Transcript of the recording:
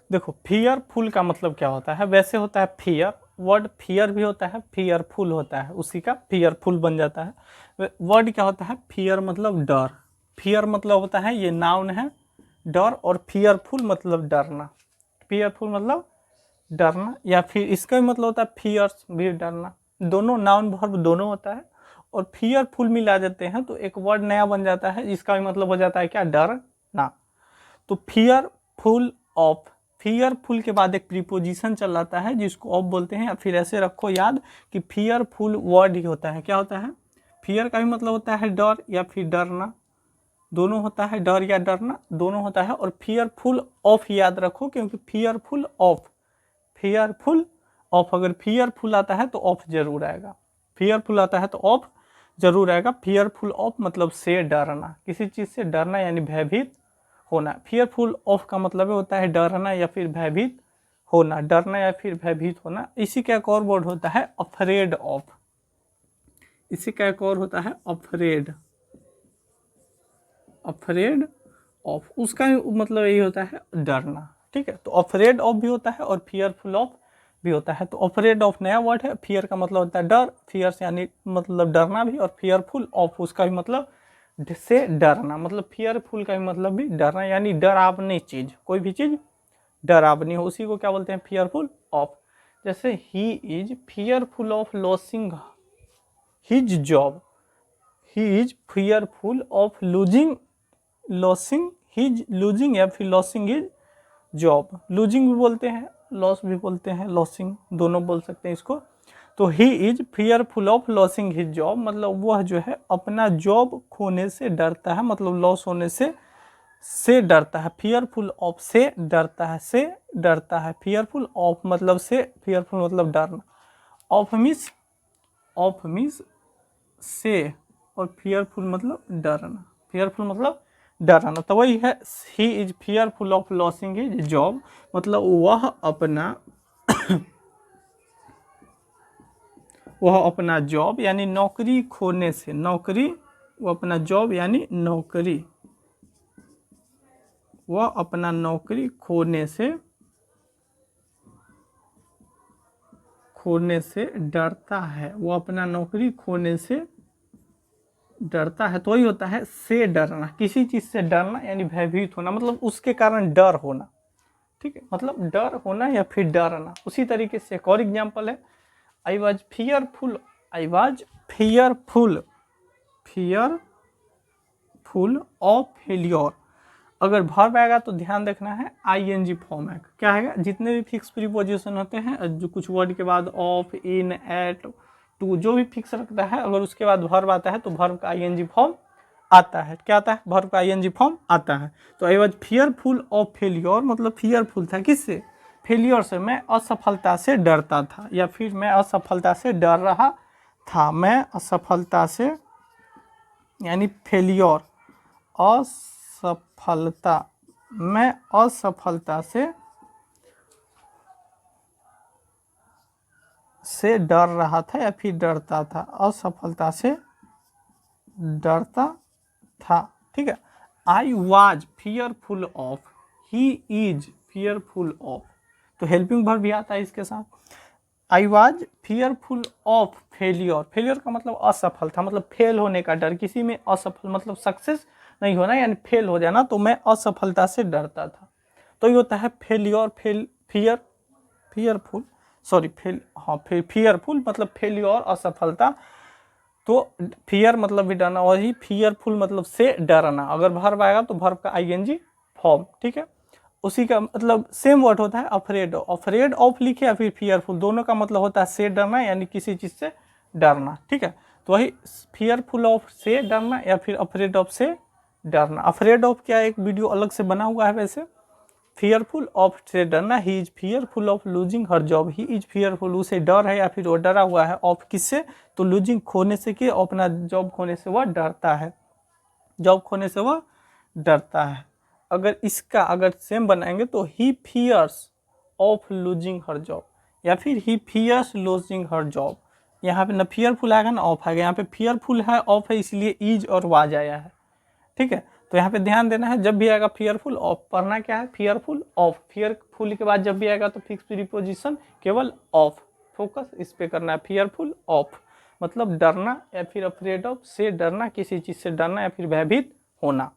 देखो फियरफुल का मतलब क्या होता है, वैसे होता है फियर, वर्ड फियर भी होता है, फियरफुल होता है, उसी का फियरफुल बन जाता है। वर्ड क्या होता है, फियर मतलब डर, फियर मतलब होता है ये नाउन है डर, और फियरफुल मतलब डरना, फियरफुल मतलब डरना, या फिर इसका भी मतलब होता है फियर्स भी डरना, दोनों नाउन वर्ब दोनों होता है। और फियरफुल मिला देते हैं तो एक वर्ड नया बन जाता है, जिसका भी मतलब हो जाता है क्या, डरना। तो फियरफुल ऑफ, फियरफुल के बाद एक प्रीपोजिशन चल जाता है जिसको ऑफ बोलते हैं, या फिर ऐसे रखो याद कि फियरफुल वर्ड ही होता है, क्या होता है, फियर का भी मतलब होता है डर या फिर डरना, दोनों होता है, डर या डरना दोनों होता है। और फियरफुल ऑफ याद रखो, क्योंकि फियरफुल ऑफ, फियरफुल ऑफ, अगर फियरफुल आता है तो ऑफ जरूर आएगा, फियरफुल आता है तो ऑफ जरूर आएगा। फियरफुल ऑफ मतलब से डरना, किसी चीज़ से डरना यानी भयभीत होना। फियरफुल ऑफ का मतलब होता है डरना या फिर भयभीत होना, डरना या फिर भयभीत होना। इसी का एक और वर्ड होता है अफ्रेड ऑफ, इसी का एक और होता है अफ्रेड, अफ्रेड ऑफ, उसका मतलब यही होता है डरना, ठीक है। तो अफ्रेड ऑफ भी होता है और फियरफुल ऑफ भी होता है। तो अफ्रेड ऑफ नया वर्ड है, फियर का मतलब होता है डर, फियर से यानी मतलब डरना भी, और फियरफुल ऑफ उसका भी मतलब से डरना, मतलब फियरफुल का भी मतलब भी डरना, यानी डरावनी चीज, कोई भी चीज डरावनी हो उसी को क्या बोलते हैं, फियरफुल ऑफ। जैसे he is fearful of losing his job, he is fearful of losing, losing his, losing या फिर लॉसिंग हिज जॉब, लूजिंग भी बोलते हैं, लॉस भी बोलते हैं, लॉसिंग दोनों बोल सकते हैं इसको। तो he is fearful of losing his job, मतलब वह जो है अपना जॉब खोने से डरता है, मतलब लॉस होने से डरता है। फियरफुल ऑफ से डरता है, से डरता है, फियरफुल ऑफ मतलब से, फियरफुल मतलब डरना, ऑफ मीन्स से, और फियरफुल मतलब डरना, फियरफुल मतलब डराना। तो वही है, he is fearful of losing his job, मतलब वह अपना जॉब यानी नौकरी खोने से, नौकरी, वो अपना जॉब यानी नौकरी, वह अपना नौकरी खोने से डरता है, वो अपना नौकरी खोने से डरता है। तो वही होता है से डरना, किसी चीज से डरना यानी भयभीत होना, मतलब उसके कारण डर होना, ठीक है, मतलब डर होना या फिर डरना। उसी तरीके से एक और एग्जाम्पल है, I was fearful, I was fearful, fearful of failure. अगर वर्ब आएगा तो ध्यान रखना है आईएनजी फॉर्म है, क्या है, जितने भी फिक्स प्रीपोजिशन होते हैं, जो कुछ वर्ड के बाद ऑफ, इन, एट, टू, जो भी फिक्स रखता है, अगर उसके बाद वर्ब आता है तो वर्ब का आईएनजी फॉर्म आता है, क्या आता है, वर्ब का आईएनजी फॉर्म आता है। तो I was fearful of failure, मतलब फियरफुल था किससे, फेलियर से, मैं असफलता से डरता था, या फिर मैं असफलता से डर रहा था, मैं असफलता से यानी फेलियर, असफलता, मैं असफलता से डर रहा था या फिर डरता था, असफलता से डरता था, ठीक है। I was fearful of, he is fearful of, तो हेल्पिंग वर्ब भी आता है इसके साथ। I was fearful of failure, failure का मतलब असफल था, मतलब फेल होने का डर, किसी में असफल मतलब सक्सेस नहीं होना यानी फेल हो जाना, तो मैं असफलता से डरता था। तो ये होता है failure, fear, fearful, sorry fail, हाँ फिर फियरफुल मतलब फेलियर, असफलता। तो फियर मतलब भी डरना, और ही फियरफुल मतलब से डरना, अगर वर्ब आएगा तो वर्ब का आईएनजी फॉर्म, ठीक है। उसी का मतलब सेम वर्ड होता है अफ्रेड, अफ्रेड ऑफ लिखे या फिर फियरफुल, दोनों का मतलब होता है से डरना यानी किसी चीज से डरना, ठीक है। तो वही फियरफुल ऑफ से डरना या फिर अफ्रेड ऑफ से डरना। अफ्रेड ऑफ क्या, एक वीडियो अलग से बना हुआ है वैसे। फियरफुल ऑफ से डरना, he is fearful of losing her job, he is fearful, उसे डर है या फिर वो डरा हुआ है, ऑफ किससे, तो लूजिंग खोने से, कि अपना जॉब खोने से वह डरता है, जॉब खोने से वह डरता है। अगर इसका अगर सेम बनाएंगे तो he fears of losing her job, या फिर he fears losing her job. यहाँ पे ना फियरफुल आएगा ना ऑफ आएगा, यहाँ पे फियरफुल है, ऑफ है, इसलिए इज और वाज आया है, ठीक है। तो यहाँ पे ध्यान देना है, जब भी आएगा फियरफुल ऑफ, पढ़ना क्या है, फियरफुल ऑफ, फियरफुल के बाद जब भी आएगा तो फिक्स प्रीपोजिशन केवल ऑफ, फोकस इस पे करना है। फियरफुल ऑफ मतलब डरना या फिर अफ्रेड ऑफ से डरना, किसी चीज़ से डरना या फिर भयभीत होना।